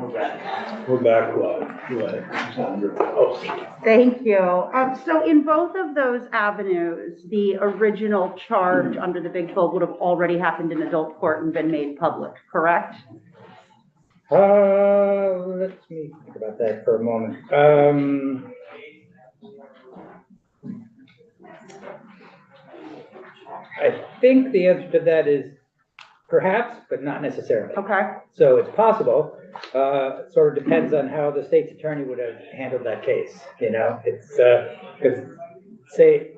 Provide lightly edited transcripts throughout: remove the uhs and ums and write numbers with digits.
We're back live. Go ahead, Sandra. Oh. Thank you. So in both of those avenues, the original charge under the Big 12 would have already happened in adult court and been made public, correct? Let me think about that for a moment. I think the answer to that is perhaps, but not necessarily. Okay. So it's possible. It sort of depends on how the state's attorney would have handled that case. You know, it's because say,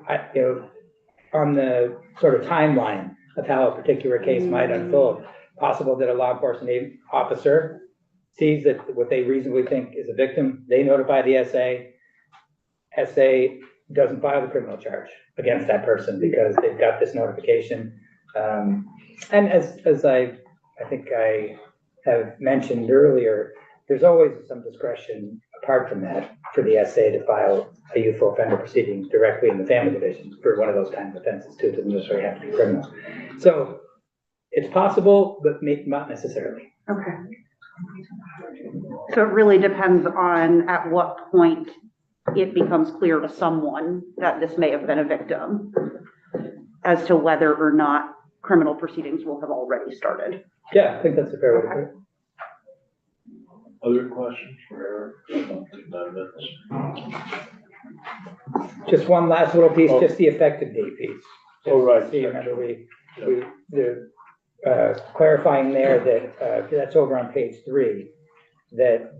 on the sort of timeline of how a particular case might unfold, possible that a law enforcement officer sees that what they reasonably think is a victim, they notify the SA doesn't file the criminal charge against that person because they've got this notification. And as I think I have mentioned earlier, there's always some discretion apart from that for the SA to file a youthful offender proceeding directly in the family division for one of those kinds of offenses too. It doesn't necessarily have to be criminal. So it's possible, but not necessarily. Okay. So it really depends on at what point it becomes clear to someone that this may have been a victim as to whether or not criminal proceedings will have already started. Yeah, I think that's a fair way to put it. Other questions for Eric? Just one last little piece, just the effective date piece. Oh, right. See, remember clarifying there that that's over on page 3, that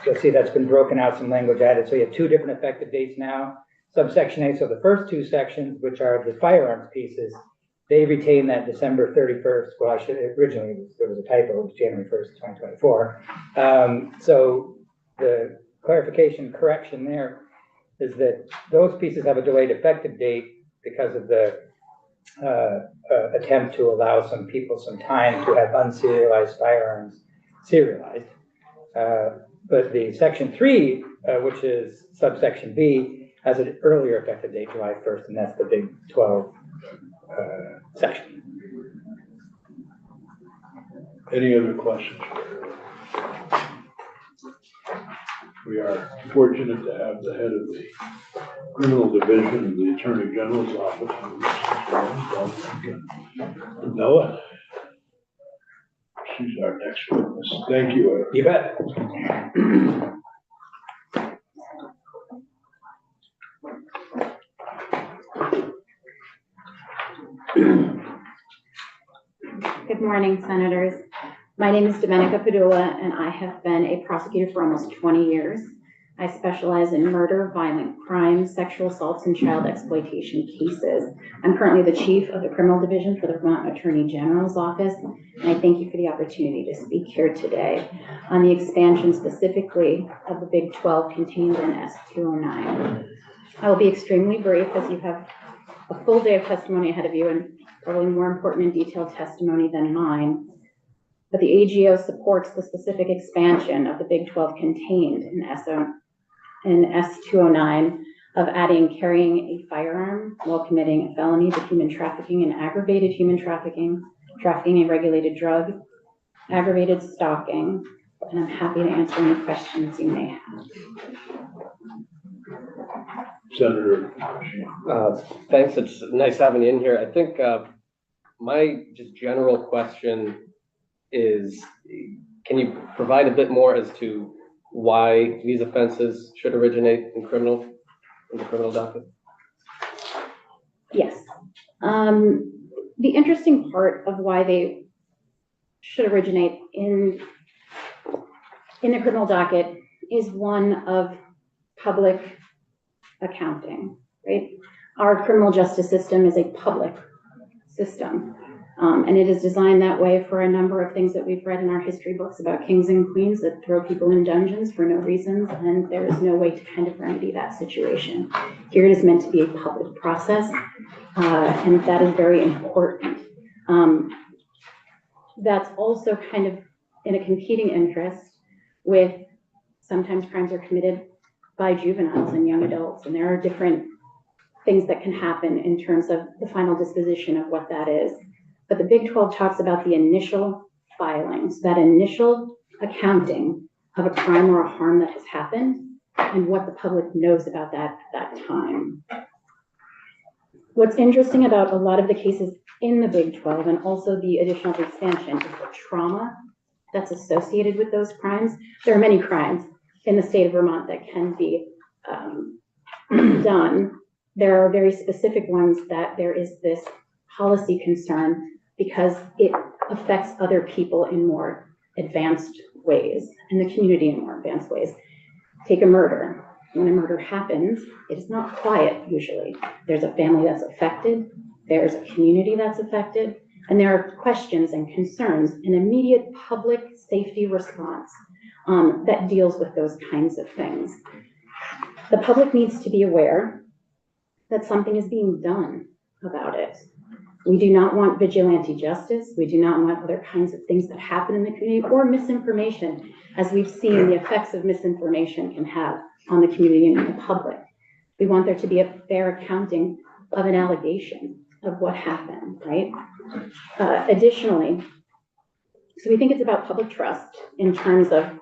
you'll see that's been broken out, some language added. So you have 2 different effective dates now. Subsection A, so the first 2 sections, which are the firearms pieces, they retain that December 31st. Well, originally there was a typo, it was January 1st, 2024. So the clarification correction there is that those pieces have a delayed effective date because of the attempt to allow some people some time to have unserialized firearms serialized. But the section 3, which is subsection B, has an earlier effective date, July 1st, and that's the Big 12 section. Any other questions? We are fortunate to have the head of the criminal division of the Attorney General's office, Noah. She's our next witness. Thank you, Eric. You bet. Good morning, Senators. My name is Domenica Padula, and I have been a prosecutor for almost 20 years. I specialize in murder, violent crimes, sexual assaults, and child exploitation cases. I'm currently the chief of the criminal division for the Vermont Attorney General's office, and I thank you for the opportunity to speak here today on the expansion specifically of the Big 12 contained in S209. I will be extremely brief as you have a full day of testimony ahead of you and probably more important and detailed testimony than mine. But the AGO supports the specific expansion of the Big 12 contained in S209 of adding carrying a firearm while committing a felony to human trafficking and aggravated human trafficking, trafficking a regulated drug, aggravated stalking, and I'm happy to answer any questions you may have. Senator. Thanks, it's nice having you in here. I think my just general question is, can you provide a bit more as to why these offenses should originate in the criminal docket? Yes. The interesting part of why they should originate in the criminal docket is one of public accounting, right? Our criminal justice system is a public system. And it is designed that way for a number of things that we've read in our history books about kings and queens that throw people in dungeons for no reasons, and there is no way to kind of remedy that situation. Here it is meant to be a public process, and that is very important. That's also kind of in a competing interest with sometimes crimes are committed by juveniles and young adults, and there are different things that can happen in terms of the final disposition of what that is. But the Big 12 talks about the initial filings. That initial accounting of a crime or a harm that has happened and what the public knows about that at that time. What's interesting about a lot of the cases in the Big 12 and also the additional expansion is the trauma that's associated with those crimes. There are many crimes in the state of Vermont that can be done. There are very specific ones that there is this policy concern because it affects other people in more advanced ways, in the community in more advanced ways. Take a murder. When a murder happens, it is not quiet usually. There's a family that's affected, there's a community that's affected, and there are questions and concerns, an immediate public safety response that deals with those kinds of things. The public needs to be aware that something is being done about it. We do not want vigilante justice. We do not want other kinds of things that happen in the community or misinformation, as we've seen the effects of misinformation can have on the community and the public. We want there to be a fair accounting of an allegation of what happened, right? Additionally, so we think it's about public trust in terms of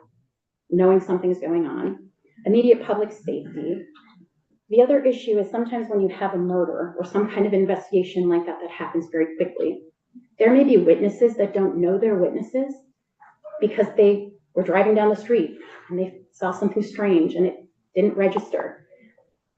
knowing something's going on, immediate public safety. The other issue is sometimes when you have a murder or some kind of investigation like that that happens very quickly, there may be witnesses that don't know they're witnesses because they were driving down the street and they saw something strange and it didn't register.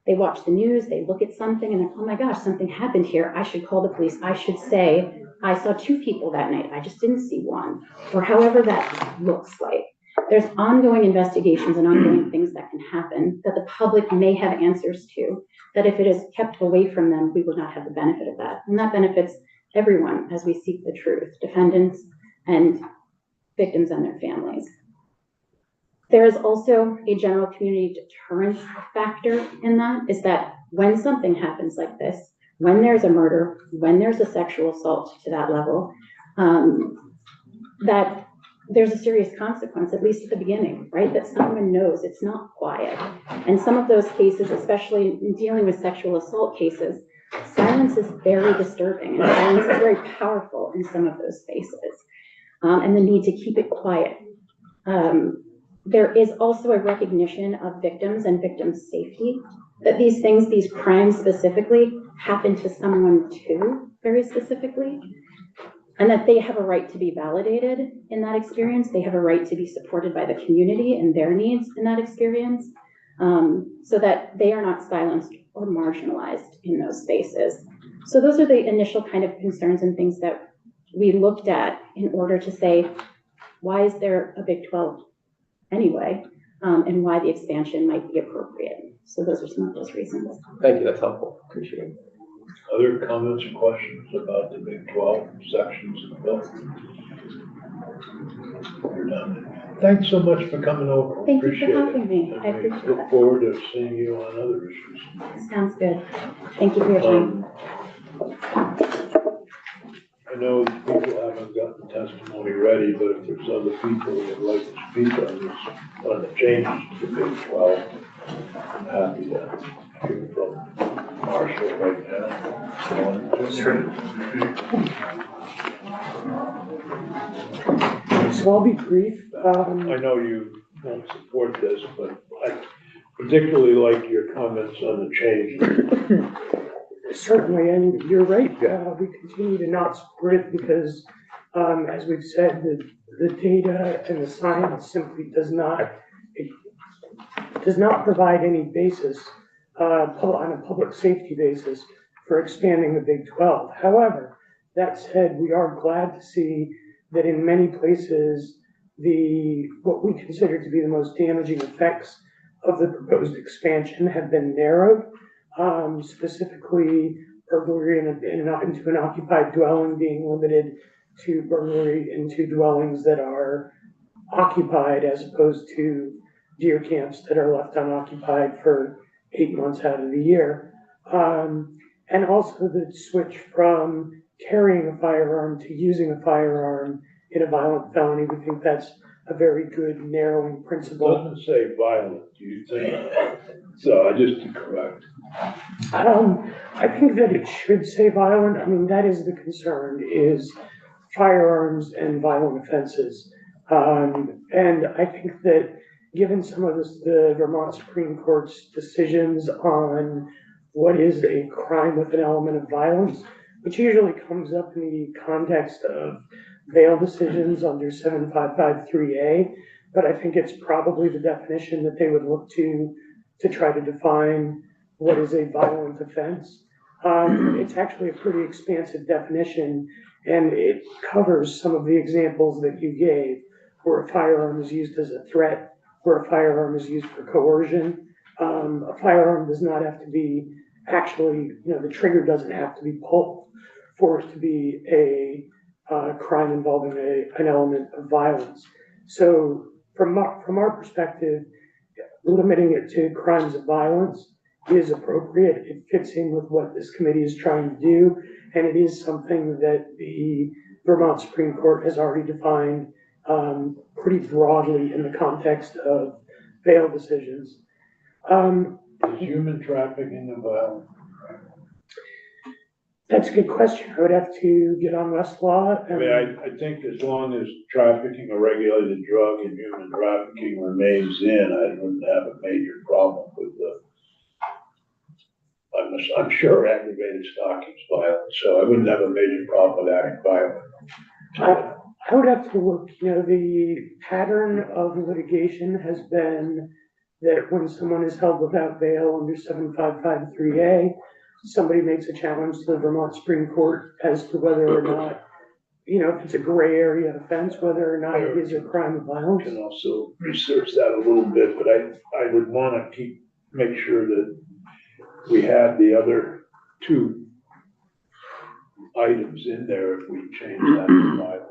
They watch the news, they look at something and they're, oh my gosh, something happened here. I should call the police. I should say, I saw 2 people that night. I just didn't see one, or however that looks like. There's ongoing investigations and ongoing things that can happen that the public may have answers to, that if it is kept away from them, we will not have the benefit of that. And that benefits everyone as we seek the truth, defendants and victims and their families. There is also a general community deterrence factor in that, is that when something happens like this, when there's a murder, when there's a sexual assault to that level, that there's a serious consequence, at least at the beginning, right? That someone knows it's not quiet. And some of those cases, especially in dealing with sexual assault cases, silence is very disturbing and silence is very powerful in some of those spaces, and the need to keep it quiet. There is also a recognition of victims and victims' safety, that these things, these crimes specifically, happen to someone too, very specifically, and that they have a right to be validated in that experience. They have a right to be supported by the community and their needs in that experience, so that they are not silenced or marginalized in those spaces. So those are the initial kind of concerns and things that we looked at in order to say, why is there a Big 12 anyway, and why the expansion might be appropriate. So those are some of those reasons. Thank you, that's helpful. Appreciate it. Other comments or questions about the Big 12 sections of the bill? You're done. Thanks so much for coming over. Thank you for Appreciate it. having me. I And we appreciate look that. forward to seeing you on other issues. Sounds good. Thank you for your time. I know people haven't gotten testimony ready, but if there's other people who would like to speak on the changes to the Big 12, I'm happy to hear from Marshall right now. Sure. So I'll be brief. I know you won't support this, but I particularly like your comments on the change. Certainly, and you're right, we continue to not support it because, as we've said, the data and the science simply does not provide any basis on a public safety basis for expanding the Big 12. However, that said, we are glad to see that in many places, what we consider to be the most damaging effects of the proposed expansion have been narrowed. Specifically burglary into an occupied dwelling being limited to burglary into dwellings that are occupied as opposed to deer camps that are left unoccupied for 8 months out of the year. And also the switch from carrying a firearm to using a firearm in a violent felony. We think that's a very good narrowing It principle. doesn't say violent, do you think? So I just to correct. I think that it should say violent. I mean, that is the concern, is firearms and violent offenses. And I think that given some of the Vermont Supreme Court's decisions on what is a crime with an element of violence, which usually comes up in the context of bail decisions under 7553A, but I think it's probably the definition that they would look to try to define what is a violent offense. It's actually a pretty expansive definition, and it covers some of the examples that you gave, where a firearm is used as a threat, where a firearm is used for coercion. A firearm does not have to be actually, the trigger doesn't have to be pulled for it to be a crime involving an element of violence. So from our perspective, limiting it to crimes of violence is appropriate. It fits in with what this committee is trying to do, and it is something that the Vermont Supreme Court has already defined pretty broadly in the context of bail decisions. Is human trafficking a violent? That's a good question. I would have to get on Westlaw. I mean, I think as long as trafficking a regulated drug and human trafficking remains in, I wouldn't have a major problem with I'm sure aggravated stalking is violent, so I wouldn't have a major problem with acting violent. I would have to look, the pattern of litigation has been that when someone is held without bail under 7553A, somebody makes a challenge to the Vermont Supreme Court as to whether or not, if it's a gray area offense, whether or not it is a crime of violence. Can also research that a little bit, but I would want to make sure that we have the other two items in there if we change that to violent.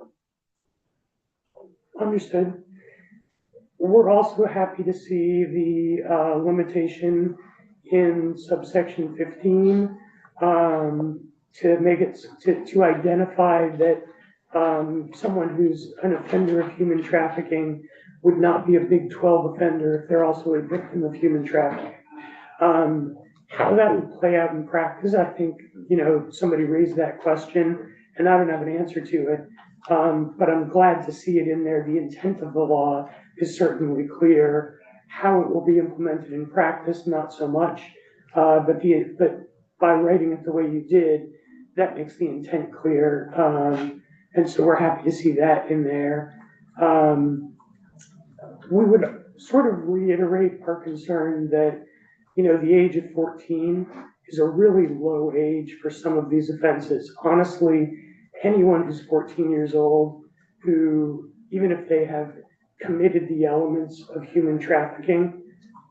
Understood. We're also happy to see the limitation in subsection 15 to make it to identify that someone who's an offender of human trafficking would not be a Big 12 offender if they're also a victim of human trafficking. How that would play out in practice, I think, somebody raised that question and I don't have an answer to it. But I'm glad to see it in there. The intent of the law is certainly clear. How it will be implemented in practice, not so much. But by writing it the way you did, that makes the intent clear. And so we're happy to see that in there. We would sort of reiterate our concern that, the age of 14 is a really low age for some of these offenses. Honestly, anyone who's 14 years old, who, even if they have committed the elements of human trafficking,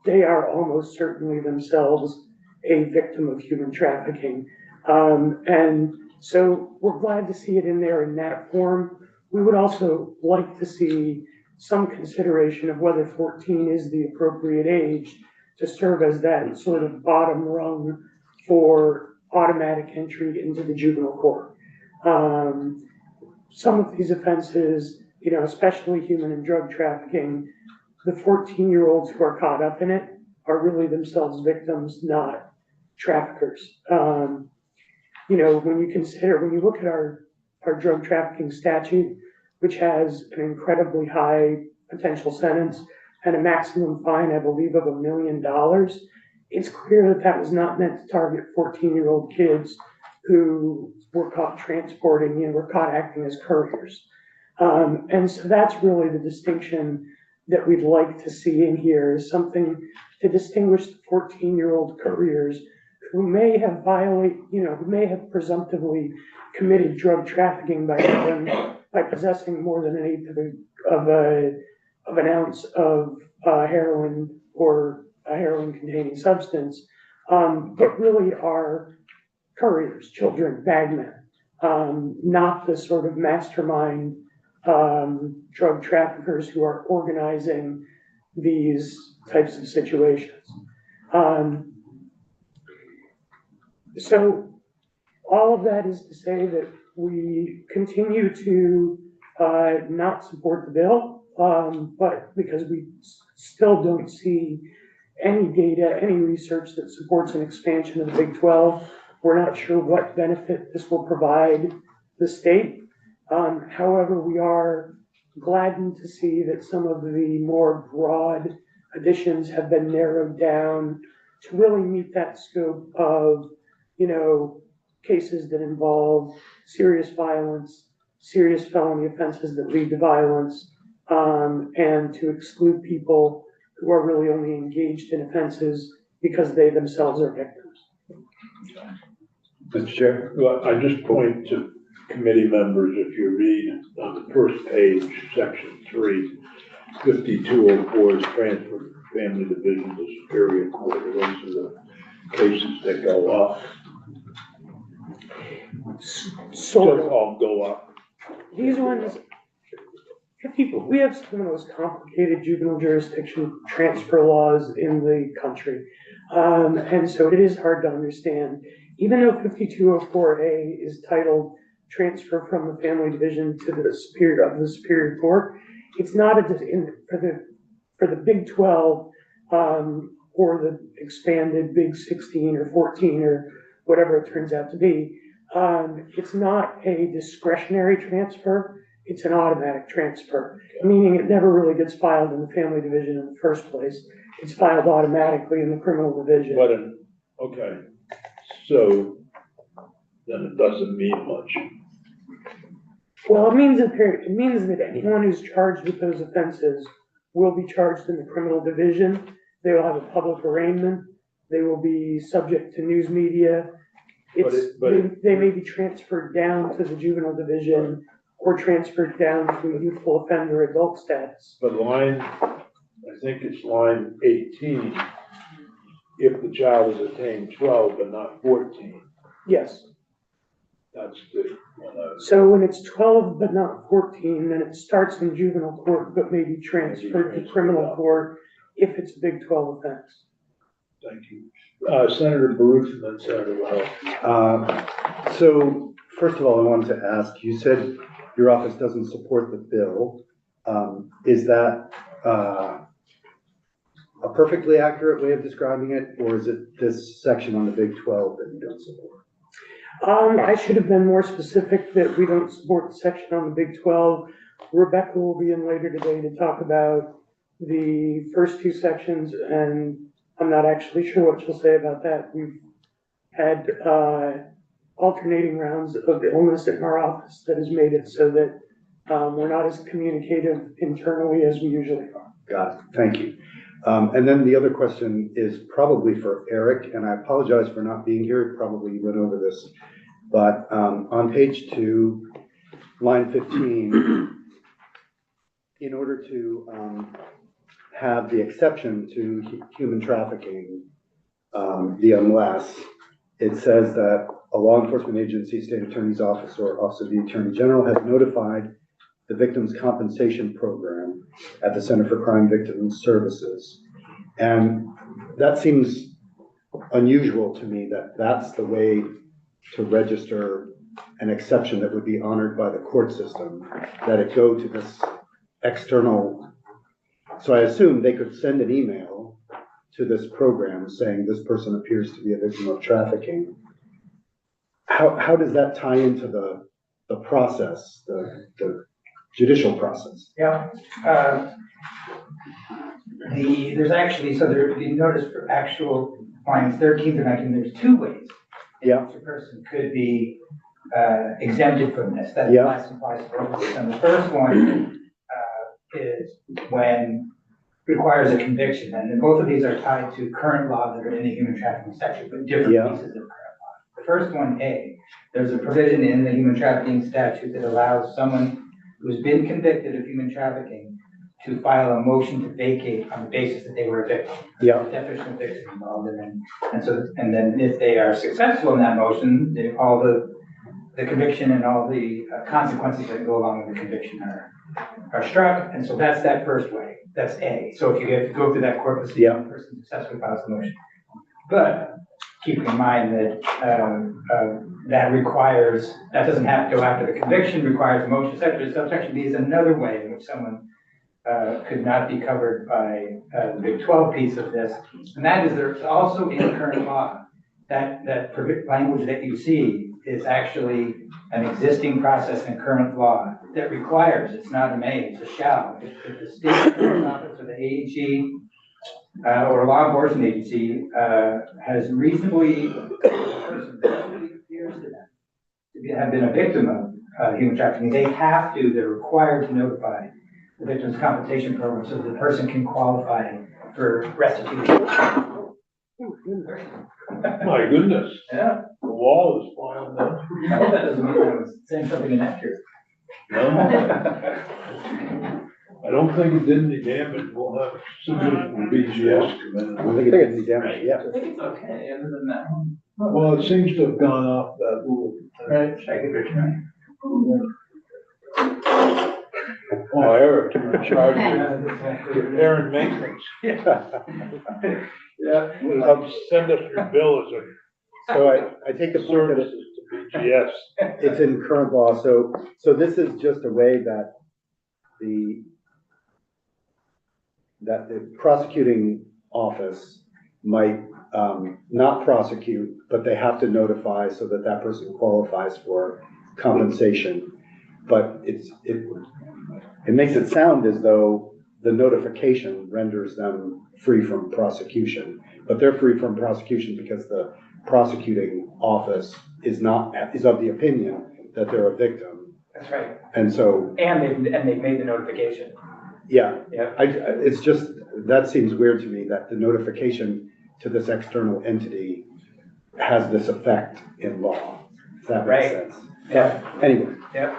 they are almost certainly themselves a victim of human trafficking. And so we're glad to see it in there in that form. We would also like to see some consideration of whether 14 is the appropriate age to serve as that sort of bottom rung for automatic entry into the juvenile court. Some of these offenses, especially human and drug trafficking, the 14-year-olds who are caught up in it are really themselves victims, not traffickers. When you look at our drug trafficking statute, which has an incredibly high potential sentence and a maximum fine, I believe, of $1 million, it's clear that that was not meant to target 14-year-old kids who were caught transporting and were caught acting as couriers. And so that's really the distinction that we'd like to see in here, is something to distinguish the 14-year-old couriers who may have who may have presumptively committed drug trafficking by possessing more than an eighth of an ounce of heroin or a heroin-containing substance, but really are couriers, children, bagmen, not the sort of mastermind drug traffickers who are organizing these types of situations. So all of that is to say that we continue to not support the bill, but because we still don't see any data, any research that supports an expansion of the Big 12. We're not sure what benefit this will provide the state. However, we are gladdened to see that some of the more broad additions have been narrowed down to really meet that scope of, cases that involve serious violence, serious felony offenses that lead to violence, and to exclude people who are really only engaged in offenses because they themselves are victims. Mr. Chair, well, I just point to committee members, if you read on the first page, section 3, 5204 is transferred from family division to Superior Court. Those are the cases that go up. Sort of. So-called go up. These ones, we have some of the most complicated juvenile jurisdiction transfer laws in the country. And so it is hard to understand. Even though 5204A is titled transfer from the family division to the Superior Court, it's not for the Big 12, or the expanded Big 16 or 14 or whatever it turns out to be. It's not a discretionary transfer, it's an automatic transfer, meaning it never really gets filed in the family division in the first place. It's filed automatically in the criminal division. Okay, so then it doesn't mean much. Well, it means that anyone who's charged with those offenses will be charged in the criminal division. They will have a public arraignment. They will be subject to news media. They may be transferred down to the juvenile division or transferred down to a youthful offender adult status. But I think it's line 18, if the child is attained 12 but not 14. Yes. That's the one. So when it's 12 but not 14, then it starts in juvenile court but may be transferred to criminal court if it's a Big 12 offense. Thank you. Senator Baruch and then Senator Wells. So first of all, I wanted to ask, you said your office doesn't support the bill. Is that a perfectly accurate way of describing it, or is it this section on the Big 12 that you don't support? I should have been more specific that we don't support the section on the Big 12. Rebecca will be in later today to talk about the first two sections, and I'm not actually sure what she'll say about that. We've had alternating rounds of illness in our office that has made it so that we're not as communicative internally as we usually are. Got it. Thank you. And then the other question is probably for Eric, and I apologize for not being here. Probably went over this, but on page 2, line 15, in order to have the exception to human trafficking, the unless, it says that a law enforcement agency, state attorney's office, or office of the attorney general has notified the victim's compensation program at the Center for Crime Victims Services. And that seems unusual to me, that that's the way to register an exception that would be honored by the court system, that it go to this external. So I assume they could send an email to this program saying this person appears to be a victim of trafficking. How does that tie into the process, the judicial process? Yeah. There's actually, so there, if you notice for actual lines 13 to 19, there's 2 ways. Yeah. A person could be exempted from this. That Yeah. applies to both. And the first one is when requires a conviction. And then both of these are tied to current law that are in the human trafficking statute, but different Yeah. pieces of current law. The first one, A, there's a provision in the human trafficking statute that allows someone who's been convicted of human trafficking to file a motion to vacate on the basis that they were a victim. Yeah. There's a definition of victim involved, and then if they are successful in that motion, all the conviction and all the consequences that go along with the conviction are struck. And so that's that first way. That's A. So if you get to go through that court procedure, the person successfully files the motion. But keep in mind that that doesn't have to go after the conviction, requires a motion, etc. Subsection B is another way in which someone could not be covered by the Big 12 piece of this. And that is, there's also in current law that language that you see is actually an existing process in current law that requires, it's not a may, it's a shall. If the state attorney's office or the AG or a law enforcement agency has reasonably, person reasonably appears to them to have been a victim of human trafficking, they have to, they're required to notify the Victims' Compensation Program so the person can qualify for restitution. My goodness, Yeah, the wall is flying down. I hope that doesn't mean I was saying something inaccurate. No, I don't think it did any damage. We'll have somebody from BGS come in. I don't think it did any damage, yeah. I think it's okay, other than that one. Well, it seems to have gone off that little. Right, should I give it a try? Oh, Eric, you're in charge of repair and maintenance. Yeah. Send us your bill as a So I take the point that services to BGS. it's in current law, so this is just a way that the prosecuting office might not prosecute, but they have to notify so that that person qualifies for compensation. But it makes it sound as though the notification renders them free from prosecution, but they're free from prosecution because the prosecuting office is of the opinion that they're a victim. That's right. And so, And they've made the notification. yeah, Yeah. it's just, that seems weird to me that the notification to this external entity has this effect in law, if that makes sense. Yeah. Anyway, Yeah.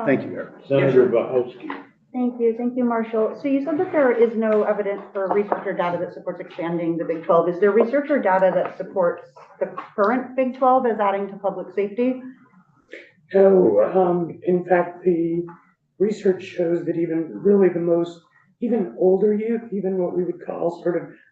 thank you, Eric. Senator Bahowski. Thank you, Marshall. So you said that there is no evidence for research or data that supports expanding the Big 12. Is there research or data that supports the current Big 12 as adding to public safety? No, in fact, the research shows that even older youth, even what we would call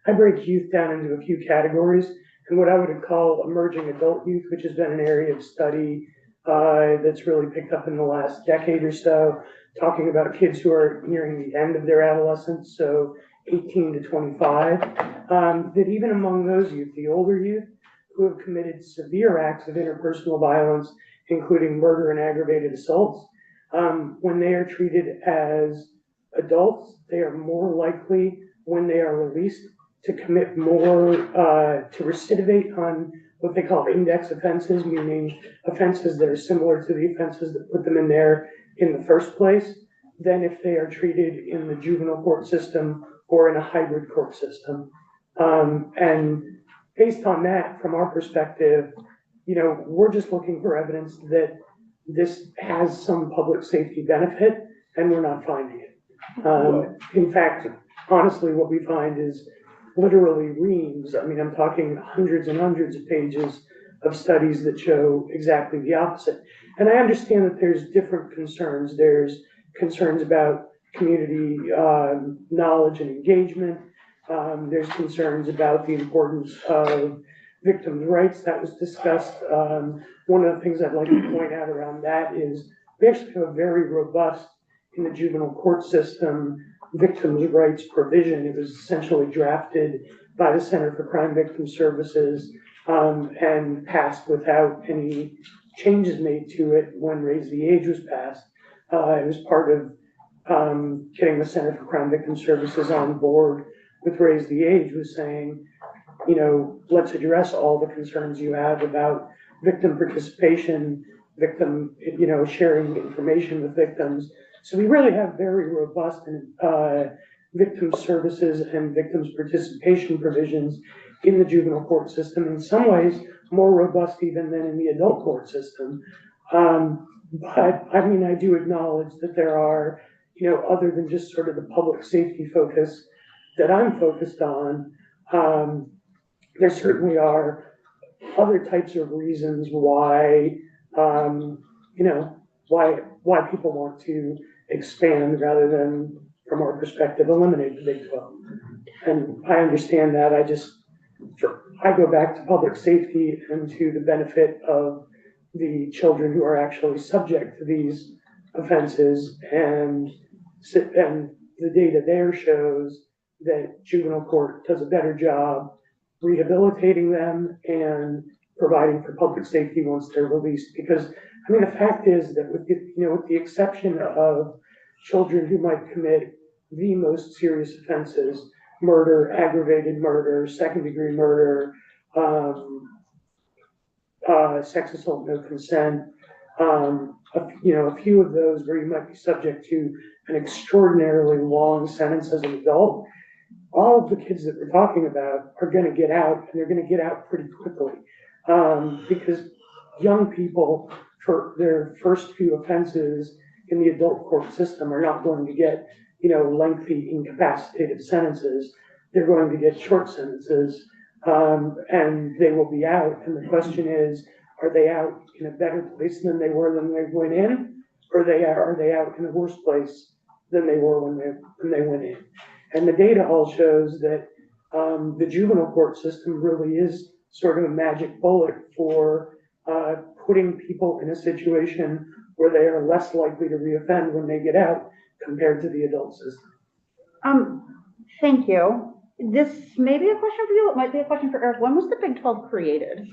I break youth down into a few categories, and what I would call emerging adult youth, which has been an area of study that's really picked up in the last decade or so, talking about kids who are nearing the end of their adolescence, so 18 to 25, that even among those youth, the older youth who have committed severe acts of interpersonal violence, including murder and aggravated assaults, when they are treated as adults, they are more likely, when they are released, to commit more, to recidivate on what they call index offenses, meaning offenses that are similar to the offenses that put them in there in the first place, than if they are treated in the juvenile court system or in a hybrid court system. And based on that, from our perspective, we're just looking for evidence that this has some public safety benefit, and we're not finding it. In fact, honestly, what we find is literally reams. I mean, I'm talking hundreds and hundreds of pages of studies that show exactly the opposite. And I understand that there's different concerns. There's concerns about community knowledge and engagement. There's concerns about the importance of victims' rights that was discussed. One of the things I'd like to point out around that is we actually have a very robust, in the juvenile court system, victims' rights provision. It was essentially drafted by the Center for Crime Victim Services and passed without any changes made to it when Raise the Age was passed. It was part of getting the Center for Crime Victim Services on board with Raise the Age, was saying, let's address all the concerns you have about victim participation, victim, sharing information with victims. So we really have very robust victim services and victims participation provisions in the juvenile court system, in some ways more robust even than in the adult court system. But I mean, I do acknowledge that there are, other than just sort of the public safety focus that I'm focused on, there certainly are other types of reasons why, why people want to expand rather than, from our perspective, eliminate the Big 12. And I understand that. I go back to public safety and to the benefit of the children who are actually subject to these offenses, and the data there shows that juvenile court does a better job rehabilitating them and providing for public safety once they're released. Because, I mean, the fact is that with the exception of children who might commit the most serious offenses, murder, aggravated murder, second-degree murder, sex assault, no consent, a few of those where you might be subject to an extraordinarily long sentence as an adult, all of the kids that we're talking about are gonna get out, and they're gonna get out pretty quickly. Because young people, for their first few offenses in the adult court system, are not going to get, lengthy incapacitated sentences. They're going to get short sentences, and they will be out. And the question is, are they out in a better place than they were when they went in? Or are they out in a worse place than they were when they went in? And the data all shows that the juvenile court system really is sort of a magic bullet for putting people in a situation where they are less likely to reoffend when they get out compared to the adult system. Thank you. This may be a question for you, it might be a question for Eric. When was the Big 12 created?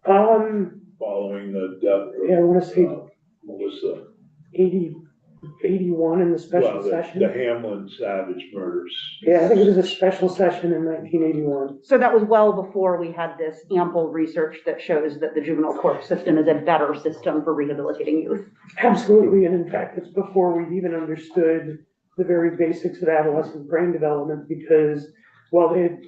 Following the death Yeah, I of, wanna say Melissa. 81 in the special Well, session. the Hamlin Savage murders. Yeah, I think it was a special session in 1981. So that was well before we had this ample research that shows that the juvenile court system is a better system for rehabilitating youth. Absolutely, and in fact, it's before we even understood the very basics of adolescent brain development, because while they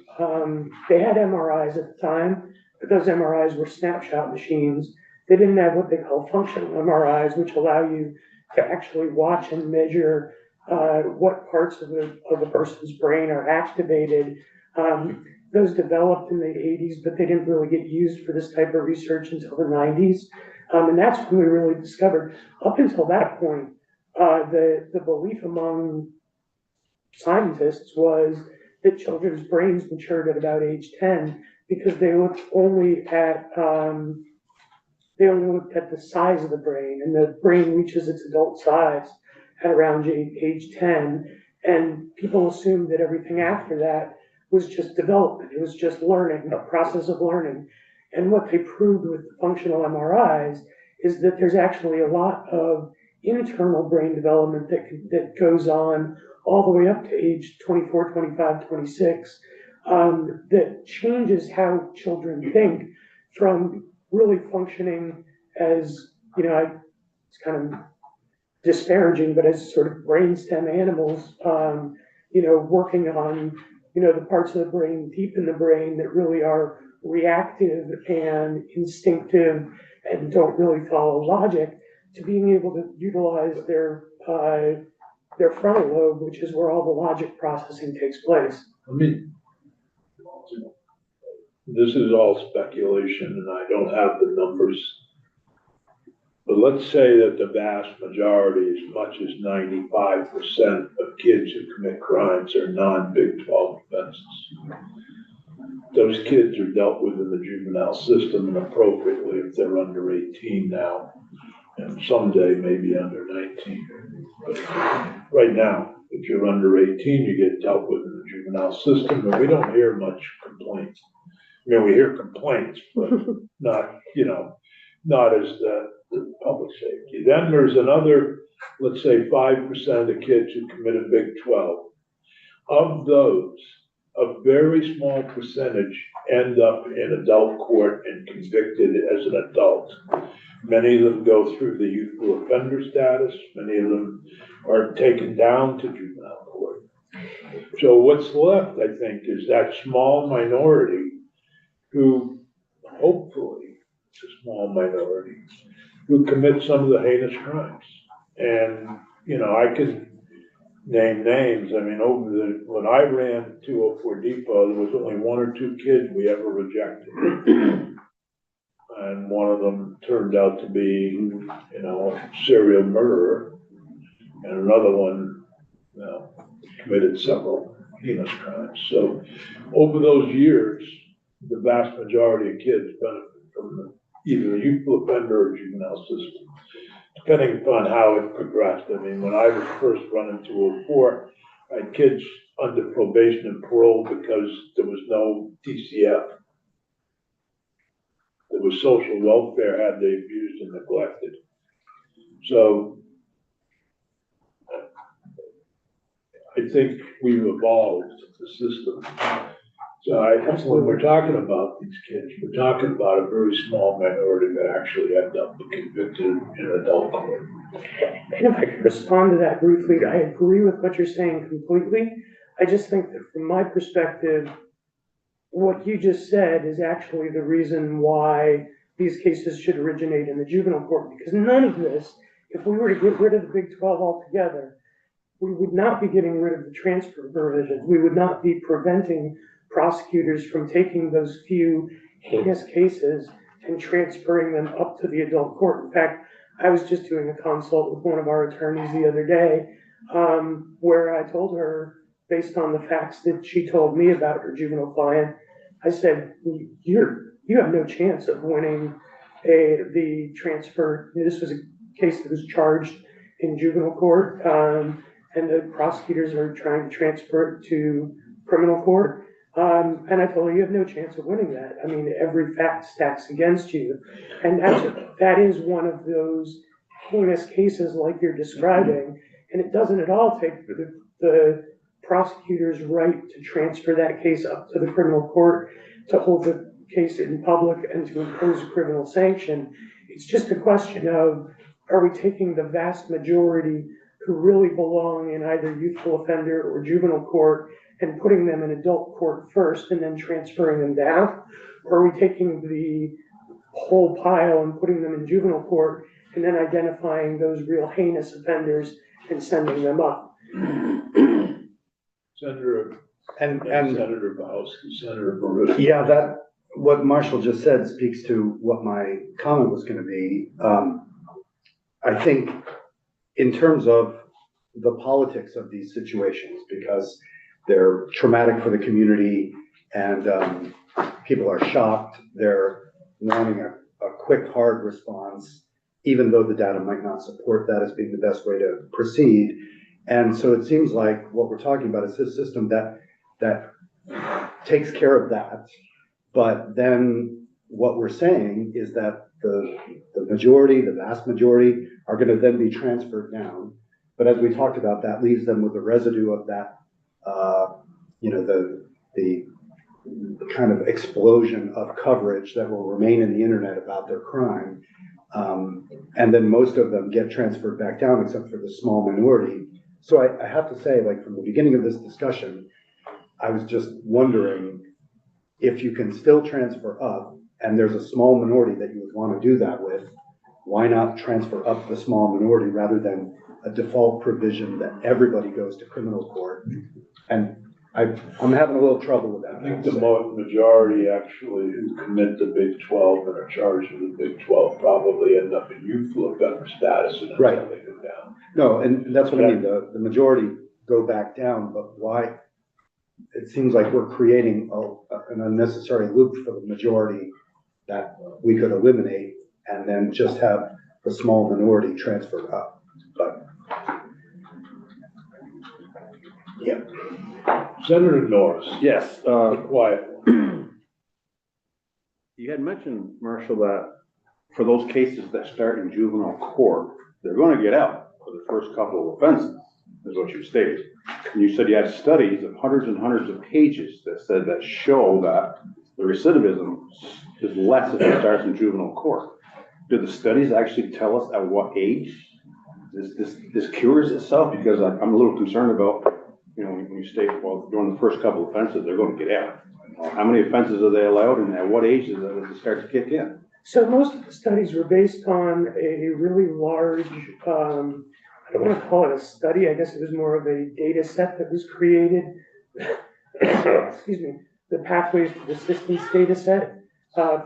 had MRIs at the time, but those MRIs were snapshot machines. They didn't have what they call functional MRIs, which allow you to actually watch and measure what parts of a person's brain are activated. Those developed in the 80s, but they didn't really get used for this type of research until the 90s. And that's when we really discovered, up until that point, the belief among scientists was that children's brains matured at about age 10 because they only looked at the size of the brain, and the brain reaches its adult size at around age 10. And people assumed that everything after that was just development. It was just learning, a process of learning. And what they proved with the functional MRIs is that there's actually a lot of internal brain development that goes on all the way up to age 24, 25, 26, that changes how children think from really functioning as, it's kind of disparaging, but as sort of brainstem animals, working on, the parts of the brain deep in the brain that really are reactive and instinctive and don't really follow logic, to being able to utilize their frontal lobe, which is where all the logic processing takes place. This is all speculation and I don't have the numbers. But let's say that the vast majority, as much as 95% of kids who commit crimes are non-Big 12 offenses. Those kids are dealt with in the juvenile system and appropriately if they're under 18 now, and someday maybe under 19. But right now, if you're under 18, you get dealt with in the juvenile system, and we don't hear much complaints. We hear complaints, but not, not as the public safety. Then there's another, let's say 5% of the kids who commit a Big 12. Of those, a very small percentage end up in adult court and convicted as an adult. Many of them go through the youthful offender status. Many of them are taken down to juvenile court. So what's left, I think, is that small minority who, hopefully, it's a small minority, who commit some of the heinous crimes. And, I could name names. When I ran 204 Depot, there was only one or two kids we ever rejected. And one of them turned out to be, a serial murderer. And another one, committed several heinous crimes. So over those years, the vast majority of kids benefit from either the youthful offender or juvenile system, depending upon how it progressed. When I was first running 204, I had kids under probation and parole because there was no DCF. There was social welfare had they abused and neglected. So I think we've evolved the system. So when we're talking about these kids, we're talking about a very small minority that actually end up convicted in adult court. And if I could respond to that briefly, I agree with what you're saying completely. I just think that from my perspective, what you just said is actually the reason why these cases should originate in the juvenile court, because none of this, if we were to get rid of the Big 12 altogether, we would not be getting rid of the transfer provisions. We would not be preventing prosecutors from taking those few heinous cases and transferring them up to the adult court. In fact, I was just doing a consult with one of our attorneys the other day, where I told her, based on the facts that she told me about her juvenile client, I said, you have no chance of winning the transfer. This was a case that was charged in juvenile court, and the prosecutors are trying to transfer it to criminal court. And I told her, you have no chance of winning that. I mean, every fact stacks against you. And that is one of those heinous cases like you're describing. And it doesn't at all take the prosecutor's right to transfer that case up to the criminal court, to hold the case in public and to impose a criminal sanction. It's just a question of, are we taking the vast majority who really belong in either youthful offender or juvenile court and putting them in adult court first and then transferring them down? Or are we taking the whole pile and putting them in juvenile court and then identifying those real heinous offenders and sending them up? Senator And Senator Bowski, Senator Barista. yeah, what Marshall just said speaks to what my comment was gonna be. I think in terms of the politics of these situations, because they're traumatic for the community and people are shocked, they're wanting a quick, hard response, even though the data might not support that as being the best way to proceed. And so it seems like what we're talking about is this system that takes care of that. But then what we're saying is that the majority, the vast majority, are going to then be transferred down. But as we talked about, that leaves them with the residue of that, the kind of explosion of coverage that will remain in the internet about their crime. And then most of them get transferred back down, except for the small minority. So I have to say, like, from the beginning of this discussion, I was just wondering if you can still transfer up and there's a small minority that you would want to do that with, why not transfer up the small minority rather than a default provision that everybody goes to criminal court? And I'm having a little trouble with that. I think the majority actually who commit the Big 12 and are charged with the Big 12 probably end up in youthful offender status and that's Right. how they go down. No, and that's what I mean, the majority go back down, but why? It seems like we're creating an unnecessary loop for the majority that we could eliminate and then just have the small minority transferred up, but. Yeah. Senator Norris. Yes, The quiet one. you had mentioned, Marshall, that for those cases that start in juvenile court, they're gonna get out for the first couple of offenses, is what you stated. And you said you had studies of hundreds and hundreds of pages that show that the recidivism is less if it starts in juvenile court. Do the studies actually tell us at what age this cures itself? Because I'm a little concerned about, when you state, well, during the first couple of offenses, they're going to get out. How many offenses are they allowed and at what age does it start to kick in? So most of the studies were based on a really large, I don't want to call it a study, I guess it was more of a data set that was created. Excuse me, the Pathways to Assistance data set,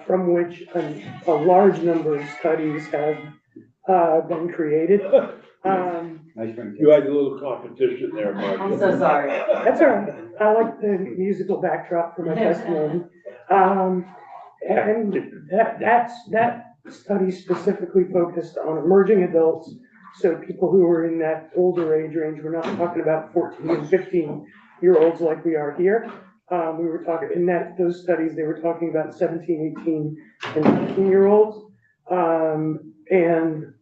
from which a large number of studies have been created. You had a little competition there, Mark. I'm so sorry. That's all right. I like the musical backdrop for my testimony. And that study specifically focused on emerging adults So people who are in that older age range, we're not talking about 14 and 15-year-olds like we are here. We were talking, in those studies, they were talking about 17, 18, and 19-year-olds. And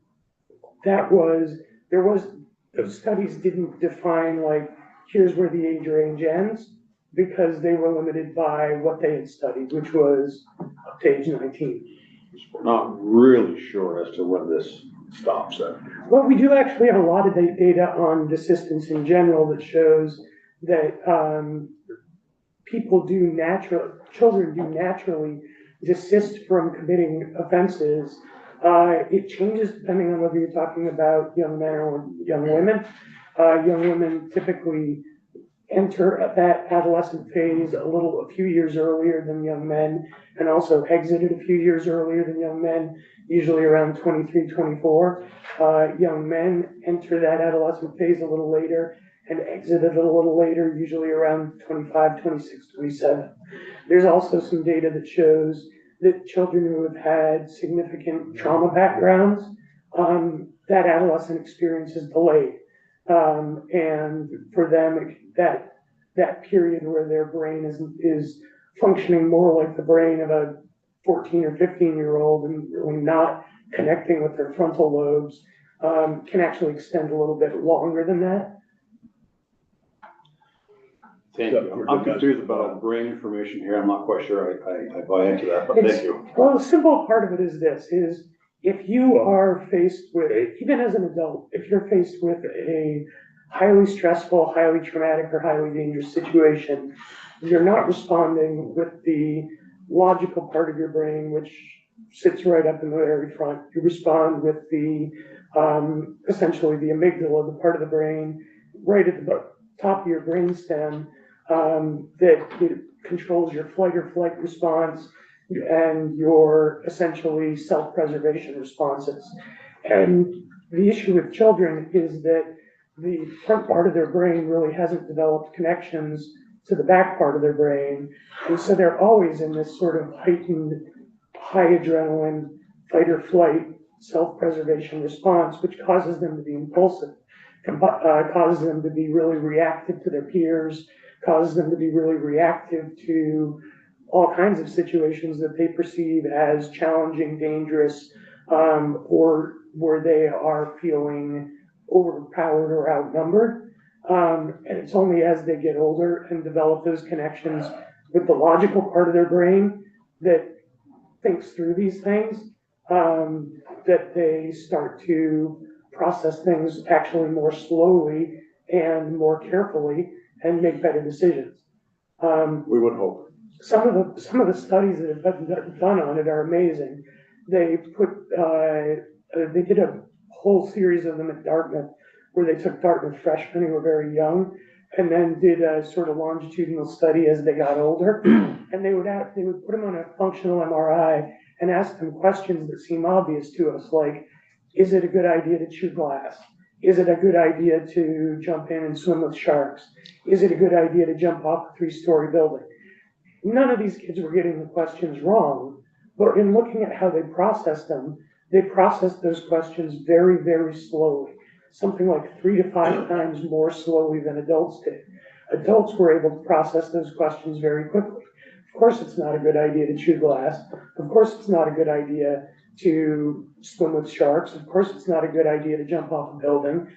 those studies didn't define like, here's where the age range ends, because they were limited by what they had studied, which was up to age 19. We're not really sure as to when this stops at. Well, we do actually have a lot of data on desistance in general that shows that children do naturally desist from committing offenses. It changes depending on whether you're talking about young men or young women. Young women typically enter that adolescent phase a few years earlier than young men, and also exited a few years earlier than young men, usually around 23, 24. Young men enter that adolescent phase a little later and exited a little later, usually around 25, 26, 27. There's also some data that shows that children who have had significant trauma backgrounds, that adolescent experience is delayed. And for them, that period where their brain is functioning more like the brain of a 14 or 15-year-old and really not connecting with their frontal lobes, can actually extend a little bit longer than that. Thank you. I'm confused about brain information here. I'm not quite sure I buy into that, but thank you. Well, the simple part of it is this, is if you are faced with, even as an adult, if you're faced with a highly stressful, highly traumatic, or highly dangerous situation, you're not responding with the logical part of your brain, which sits right up in the very front. You respond with the, essentially the amygdala, the part of the brain right at the top of your brainstem, that it controls your fight or flight response and your essentially self-preservation responses. And the issue with children is that the front part of their brain really hasn't developed connections to the back part of their brain. And so they're always in this sort of heightened, high adrenaline, fight or flight, self-preservation response, which causes them to be impulsive, causes them to be really reactive to their peers, causes them to be really reactive to all kinds of situations that they perceive as challenging, dangerous, or where they are feeling overpowered or outnumbered. And it's only as they get older and develop those connections with the logical part of their brain that thinks through these things, that they start to process things actually more slowly and more carefully and make better decisions. We would hope. Some of the studies that have been done on it are amazing. They did a whole series of them at Dartmouth, where they took Dartmouth freshmen who were very young, and then did a sort of longitudinal study as they got older. And they would put them on a functional MRI and ask them questions that seem obvious to us, like, is it a good idea to chew glass? Is it a good idea to jump in and swim with sharks? Is it a good idea to jump off a 3-story building? None of these kids were getting the questions wrong, but in looking at how they processed them, they processed those questions very, very slowly, something like 3 to 5 times more slowly than adults did. Adults were able to process those questions very quickly. Of course, it's not a good idea to chew glass. Of course, it's not a good idea to swim with sharks. Of course, it's not a good idea to jump off a building.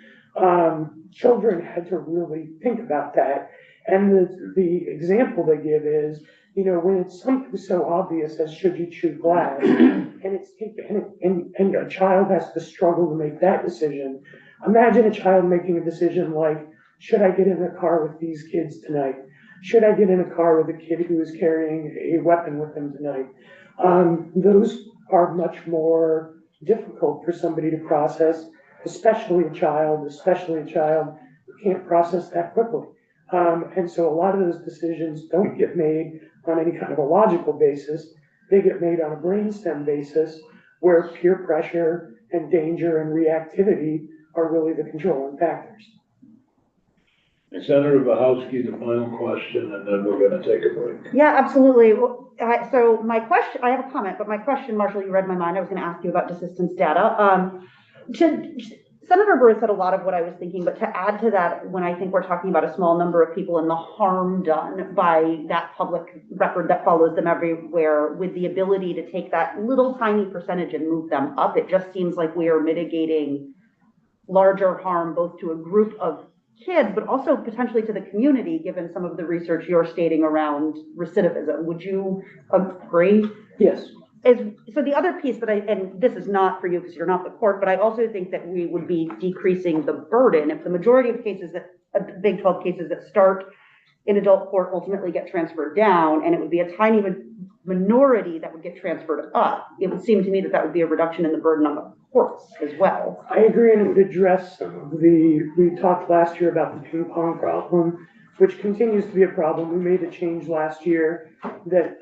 Children had to really think about that. And the example they give is, when it's something so obvious as should you chew glass, and a child has to struggle to make that decision. Imagine a child making a decision like, should I get in a car with these kids tonight? Should I get in a car with a kid who is carrying a weapon with him tonight? Those are much more difficult for somebody to process, especially a child who can't process that quickly. And so a lot of those decisions don't get made on any kind of a logical basis. They get made on a brainstem basis, where peer pressure and danger and reactivity are really the controlling factors. Senator Bahowski, the final question, and then we're gonna take a break. Yeah, absolutely. Well, so my question, I have a comment, but my question, Marshall, you read my mind. I was going to ask you about desistance data. Senator Burr said a lot of what I was thinking, but to add to that, when I think we're talking about a small number of people and the harm done by that public record that follows them everywhere, with the ability to take that little tiny percentage and move them up, it just seems like we are mitigating larger harm both to a group of kids, but also potentially to the community, given some of the research you're stating around recidivism. Would you agree? Yes. So the other piece that and this is not for you because you're not the court, but I also think that we would be decreasing the burden if the majority of cases that, Big 12 cases that start in adult court ultimately get transferred down, and it would be a tiny minority that would get transferred up. It would seem to me that that would be a reduction in the burden on the courts as well. I agree, and it would address some of we talked last year about the ping pong problem, which continues to be a problem. We made a change last year that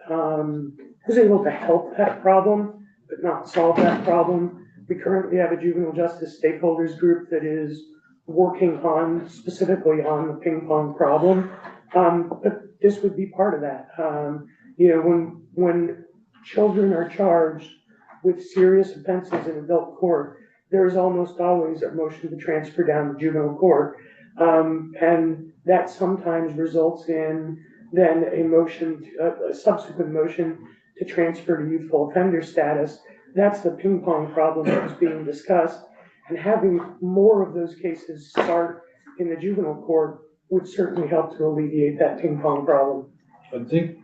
was able to help that problem, but not solve that problem. We currently have a juvenile justice stakeholders group that is working specifically on the ping pong problem. But this would be part of that. When children are charged with serious offenses in adult court, there is almost always a motion to transfer down to juvenile court. And that sometimes results in then a subsequent motion to transfer to youthful offender status. That's the ping pong problem that was being discussed. And having more of those cases start in the juvenile court would certainly help to alleviate that ping pong problem. I think,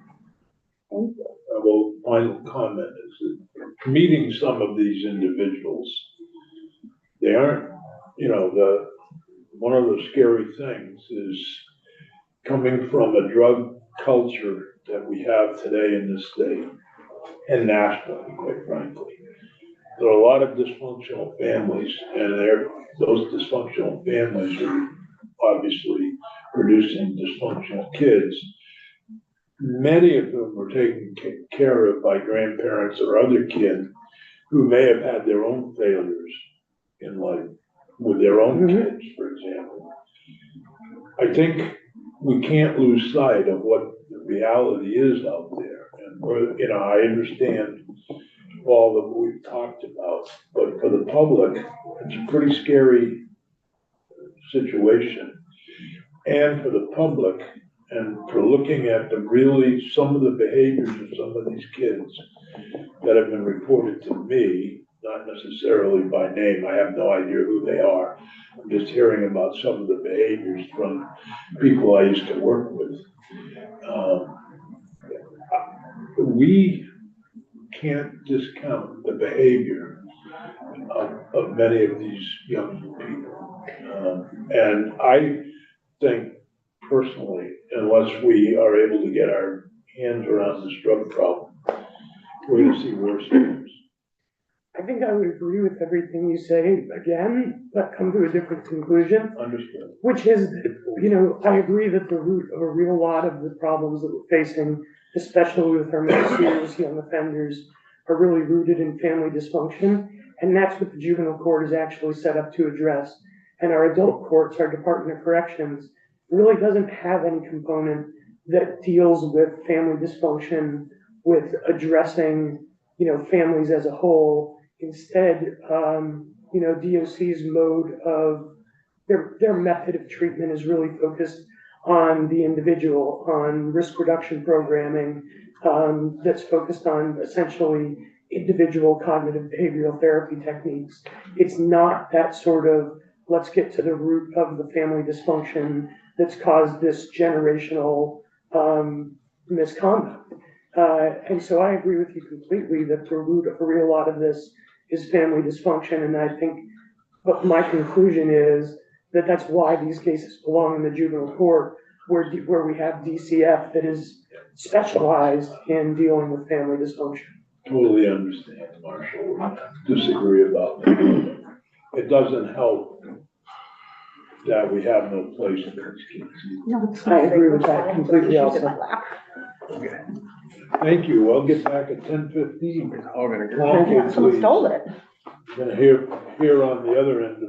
final comment is that meeting some of these individuals, they aren't, one of the scary things is coming from a drug culture that we have today in this state and nationally, quite frankly. There are a lot of dysfunctional families, and those dysfunctional families are obviously producing dysfunctional kids, many of whom are taken care of by grandparents or other kin who may have had their own failures in life with their own kids, for example. I think we can't lose sight of what the reality is out there. And I understand all that we've talked about, but for the public, it's a pretty scary situation. And for the public, and for looking at some of the behaviors of some of these kids that have been reported to me, not necessarily by name, I have no idea who they are. I'm just hearing about some of the behaviors from people I used to work with. We can't discount the behavior of many of these young people. And I think personally, unless we are able to get our hands around this drug problem, we're going to see worse things. I think I would agree with everything you say again, but come to a different conclusion. Understood. Which is, I agree that the root of a real lot of the problems that we're facing, especially with our most serious young offenders, are really rooted in family dysfunction. And that's what the juvenile court is actually set up to address. And our adult courts, our Department of Corrections, really doesn't have any component that deals with family dysfunction, with addressing, families as a whole. Instead, DOC's mode of their method of treatment is really focused on the individual, on risk reduction programming, that's focused on essentially individual cognitive behavioral therapy techniques. It's not that sort of, let's get to the root of the family dysfunction that's caused this generational misconduct. And so I agree with you completely that the root of a real lot of this is family dysfunction. And I think, but my conclusion is that that's why these cases belong in the juvenile court, where we have DCF that is specialized in dealing with family dysfunction. Totally understand, Marshall. Disagree about that. It doesn't help that we have no place for these kids. No, it's I agree with that completely She's in also. my lap. Thank you. I'll get back at 10:15. All gonna Thank you. Someone stole it. Gonna hear on the other end